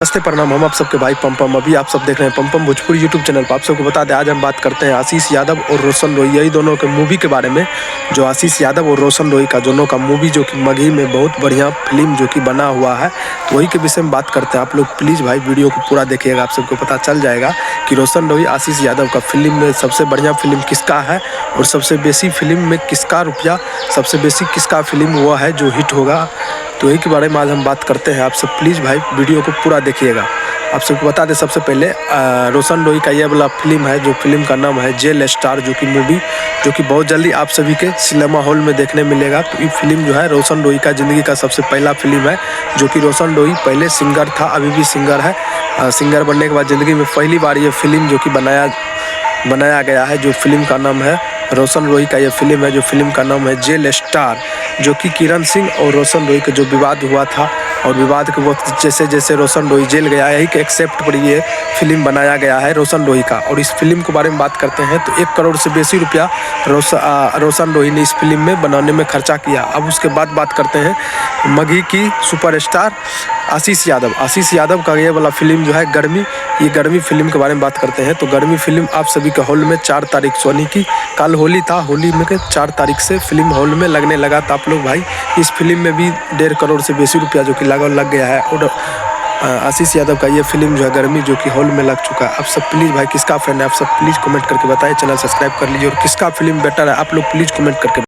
नमस्ते प्रणाम। हम आप सबके भाई पम अभी आप सब देख रहे हैं पम भोजपुरी यूट्यूब चैनल पर। आप सबको बता दें आज हम बात करते हैं आशीष यादव और रोशन रोही, यही दोनों के मूवी के बारे में। जो आशीष यादव और रोशन रोही का दोनों का मूवी जो कि मगही में बहुत बढ़िया फिल्म जो कि बना हुआ है, तो वही के विषय में बात करते हैं। आप लोग प्लीज़ भाई वीडियो को पूरा देखिएगा, आप सबको पता चल जाएगा कि रोशन रोही आशीष यादव का फिल्म में सबसे बढ़िया फिल्म किसका है और सबसे बेसी फिल्म में किसका रुपया, सबसे बेसी किसका फिल्म हुआ है जो हिट होगा। तो यही के बारे में आज हम बात करते हैं। आप सब प्लीज़ भाई वीडियो को पूरा देखिएगा। आप सबको बता दें सबसे पहले रोशन रोही का ये वाला फिल्म है, जो फिल्म का नाम है जेल स्टार, जो कि मूवी जो कि बहुत जल्दी आप सभी के सिनेमा हॉल में देखने मिलेगा। तो ये फिल्म जो है रोशन रोही का ज़िंदगी का सबसे पहला फिल्म है, जो कि रोशन रोही पहले सिंगर था, अभी भी सिंगर है। सिंगर बनने के बाद ज़िंदगी में पहली बार ये फिल्म जो कि बनाया गया है। जो फिल्म का नाम है रोशन रोही का ये फिल्म है, जो फिल्म का नाम है जेल स्टार, जो कि किरण सिंह और रोशन रोही का जो विवाद हुआ था, और विवाद के वक्त जैसे जैसे रोशन रोही जेल गया, यही के एक्सेप्ट पर ये फिल्म बनाया गया है रोशन रोही का। और इस फिल्म के बारे में बात करते हैं तो 1 करोड़ से बेसी रुपया रोशन रोही ने इस फिल्म में बनाने में खर्चा किया। अब उसके बाद बात करते हैं मगही की सुपरस्टार आशीष यादव का ये वाला फिल्म जो है गर्मी, ये गर्मी फिल्म के बारे में बात करते हैं। तो गर्मी फिल्म आप सभी के हॉल में 4 तारीख सोनी की, कल होली था, होली में के 4 तारीख से फिल्म हॉल में लगने लगा। तो आप लोग भाई इस फिल्म में भी 1.5 करोड़ से बेसी रुपया जो कि लग गया है। और आशीष यादव का ये फिल्म जो है गर्मी, जो कि हॉल में लग चुका है। आप सब प्लीज़ भाई किसका फैन है, आप सब प्लीज़ कमेंट करके बताएं। चैनल सब्सक्राइब कर लीजिए। और किसका फिल्म बेटर है आप लोग प्लीज़ कमेंट करके